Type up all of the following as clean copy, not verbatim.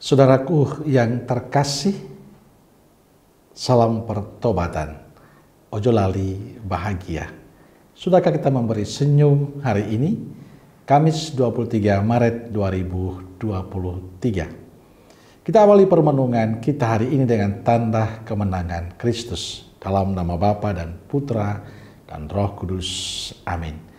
Saudaraku yang terkasih, salam pertobatan, ojo lali bahagia. Sudahkah kita memberi senyum hari ini, Kamis 23 Maret 2023. Kita awali permenungan kita hari ini dengan tanda kemenangan Kristus. Dalam nama Bapa dan Putra dan Roh Kudus. Amin.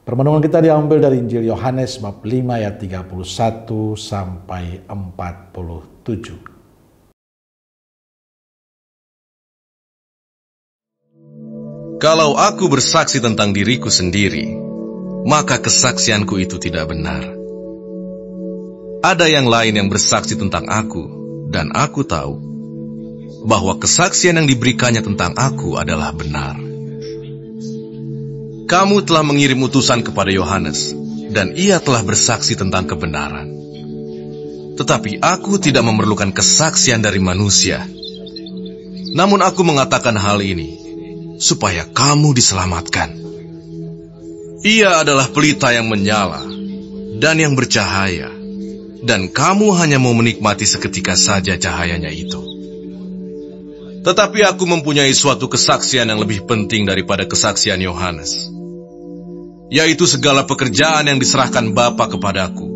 Permenungan kita diambil dari Injil Yohanes bab 5 ayat 31 sampai 47. Kalau aku bersaksi tentang diriku sendiri, maka kesaksianku itu tidak benar. Ada yang lain yang bersaksi tentang aku, dan aku tahu bahwa kesaksian yang diberikannya tentang aku adalah benar. Kamu telah mengirim utusan kepada Yohanes, dan ia telah bersaksi tentang kebenaran. Tetapi aku tidak memerlukan kesaksian dari manusia. Namun aku mengatakan hal ini, supaya kamu diselamatkan. Ia adalah pelita yang menyala, dan yang bercahaya, dan kamu hanya mau menikmati seketika saja cahayanya itu. Tetapi aku mempunyai suatu kesaksian yang lebih penting daripada kesaksian Yohanes, yaitu segala pekerjaan yang diserahkan Bapa kepadaku,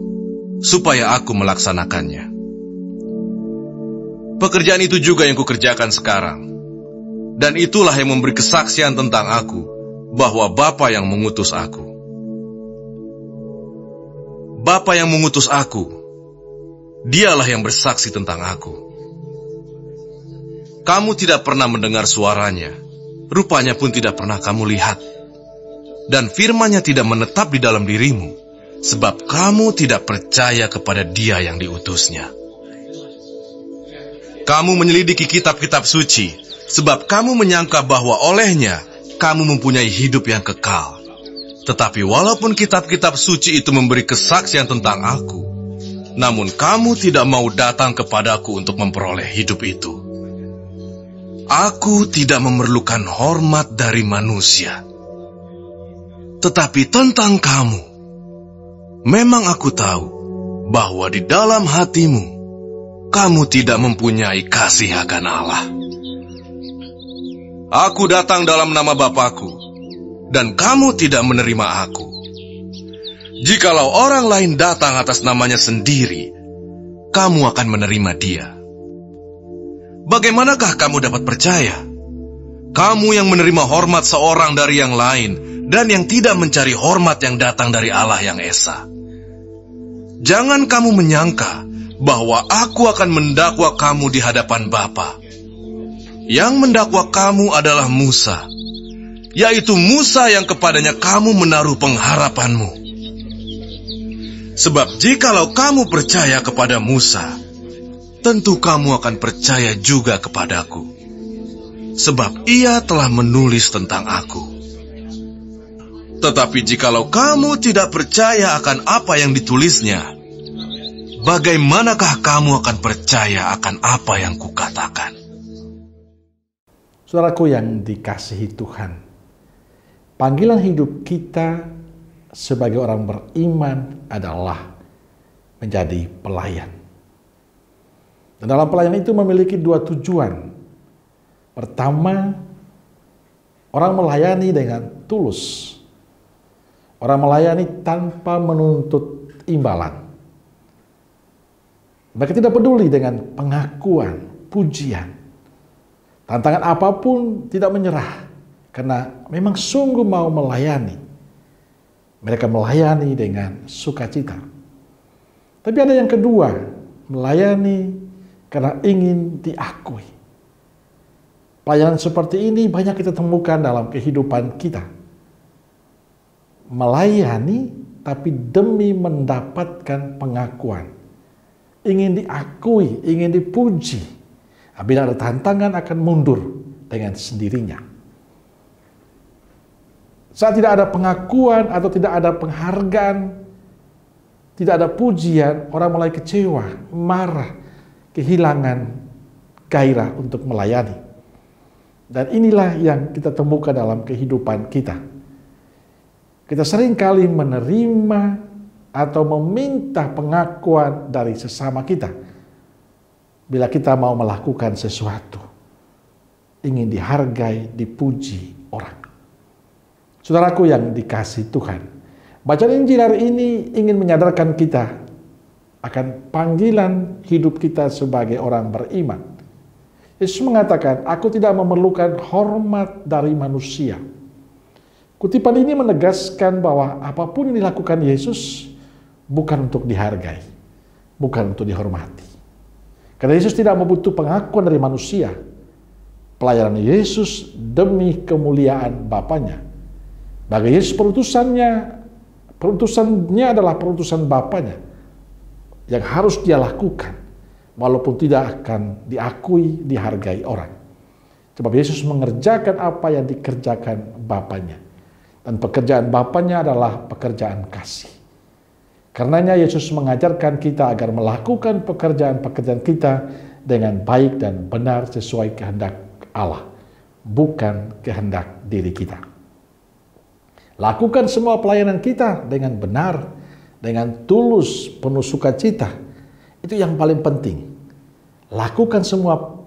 supaya aku melaksanakannya. Pekerjaan itu juga yang kukerjakan sekarang, dan itulah yang memberi kesaksian tentang aku, bahwa Bapa yang mengutus aku. Bapa yang mengutus aku, dialah yang bersaksi tentang aku. Kamu tidak pernah mendengar suaranya, rupanya pun tidak pernah kamu lihat. Dan firman-Nya tidak menetap di dalam dirimu, sebab kamu tidak percaya kepada Dia yang diutusnya. Kamu menyelidiki kitab-kitab suci, sebab kamu menyangka bahwa olehnya kamu mempunyai hidup yang kekal. Tetapi walaupun kitab-kitab suci itu memberi kesaksian tentang aku, namun kamu tidak mau datang kepadaku untuk memperoleh hidup itu. Aku tidak memerlukan hormat dari manusia. Tetapi tentang kamu, memang aku tahu bahwa di dalam hatimu, kamu tidak mempunyai kasih akan Allah. Aku datang dalam nama Bapakku, dan kamu tidak menerima aku. Jikalau orang lain datang atas namanya sendiri, kamu akan menerima dia. Bagaimanakah kamu dapat percaya? Kamu yang menerima hormat seorang dari yang lain, dan yang tidak mencari hormat yang datang dari Allah yang Esa. Jangan kamu menyangka bahwa aku akan mendakwa kamu di hadapan Bapa. Yang mendakwa kamu adalah Musa, yaitu Musa yang kepadanya kamu menaruh pengharapanmu. Sebab jikalau kamu percaya kepada Musa, tentu kamu akan percaya juga kepadaku, sebab ia telah menulis tentang aku. Tetapi jikalau kamu tidak percaya akan apa yang ditulisnya, bagaimanakah kamu akan percaya akan apa yang kukatakan? Saudaraku yang dikasihi Tuhan, panggilan hidup kita sebagai orang beriman adalah menjadi pelayan. Dan dalam pelayanan itu memiliki dua tujuan. Pertama, orang melayani dengan tulus. Orang melayani tanpa menuntut imbalan. Mereka tidak peduli dengan pengakuan, pujian. Tantangan apapun tidak menyerah, karena memang sungguh mau melayani. Mereka melayani dengan sukacita. Tapi ada yang kedua, melayani karena ingin diakui. Pelayanan seperti ini banyak kita temukan dalam kehidupan kita. Melayani tapi demi mendapatkan pengakuan. Ingin diakui, ingin dipuji. Bila ada tantangan akan mundur dengan sendirinya. Saat tidak ada pengakuan atau tidak ada penghargaan, tidak ada pujian, orang mulai kecewa, marah, kehilangan gairah untuk melayani. Dan inilah yang kita temukan dalam kehidupan kita. Kita seringkali menerima atau meminta pengakuan dari sesama kita, Bila kita mau melakukan sesuatu, ingin dihargai, dipuji orang. Saudaraku yang dikasihi Tuhan, bacaan Injil hari ini ingin menyadarkan kita akan panggilan hidup kita sebagai orang beriman. Yesus mengatakan, "Aku tidak memerlukan hormat dari manusia." Kutipan ini menegaskan bahwa apapun yang dilakukan Yesus bukan untuk dihargai, bukan untuk dihormati. Karena Yesus tidak membutuhkan pengakuan dari manusia. Pelayanan Yesus demi kemuliaan Bapanya. Bagi Yesus perutusannya adalah perutusan Bapanya yang harus dia lakukan, walaupun tidak akan diakui, dihargai orang. Sebab Yesus mengerjakan apa yang dikerjakan Bapanya. Dan pekerjaan Bapanya adalah pekerjaan kasih. Karenanya Yesus mengajarkan kita agar melakukan pekerjaan-pekerjaan kita dengan baik dan benar sesuai kehendak Allah, bukan kehendak diri kita. Lakukan semua pelayanan kita dengan benar, dengan tulus, penuh sukacita. Itu yang paling penting. Lakukan semua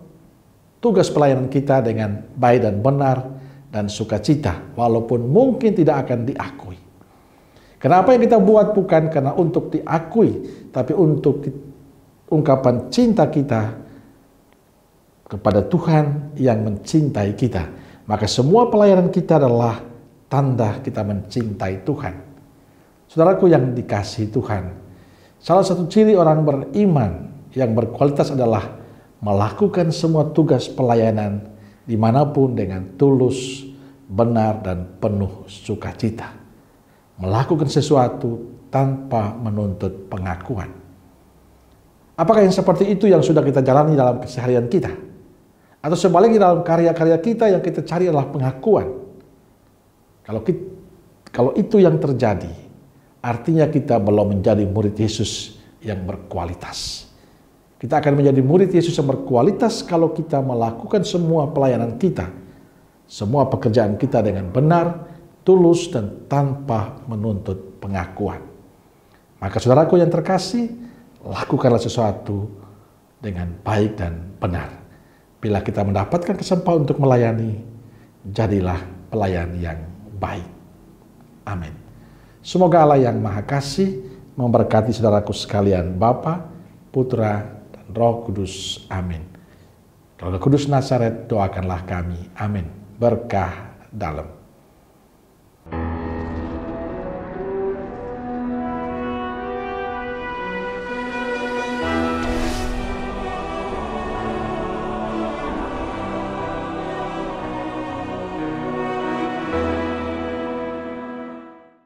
tugas pelayanan kita dengan baik dan benar dan sukacita, walaupun mungkin tidak akan diakui. Kenapa yang kita buat bukan karena untuk diakui, tapi untuk ungkapan cinta kita kepada Tuhan yang mencintai kita. Maka semua pelayanan kita adalah tanda kita mencintai Tuhan. Saudaraku yang dikasihi Tuhan, salah satu ciri orang beriman yang berkualitas adalah melakukan semua tugas pelayanan dimanapun dengan tulus, benar, dan penuh sukacita. Melakukan sesuatu tanpa menuntut pengakuan. Apakah yang seperti itu yang sudah kita jalani dalam keseharian kita? Atau sebaliknya dalam karya-karya kita yang kita cari adalah pengakuan? Kalau itu yang terjadi, artinya kita belum menjadi murid Yesus yang berkualitas. Kita akan menjadi murid Yesus yang berkualitas kalau kita melakukan semua pelayanan kita, semua pekerjaan kita dengan benar, tulus, dan tanpa menuntut pengakuan. Maka saudaraku yang terkasih, lakukanlah sesuatu dengan baik dan benar. Bila kita mendapatkan kesempatan untuk melayani, jadilah pelayan yang baik. Amin. Semoga Allah yang Maha Kasih memberkati saudaraku sekalian, Bapa, Putra, dan Roh Kudus. Amin. Roh Kudus Nazaret, doakanlah kami. Amin. Berkah dalam.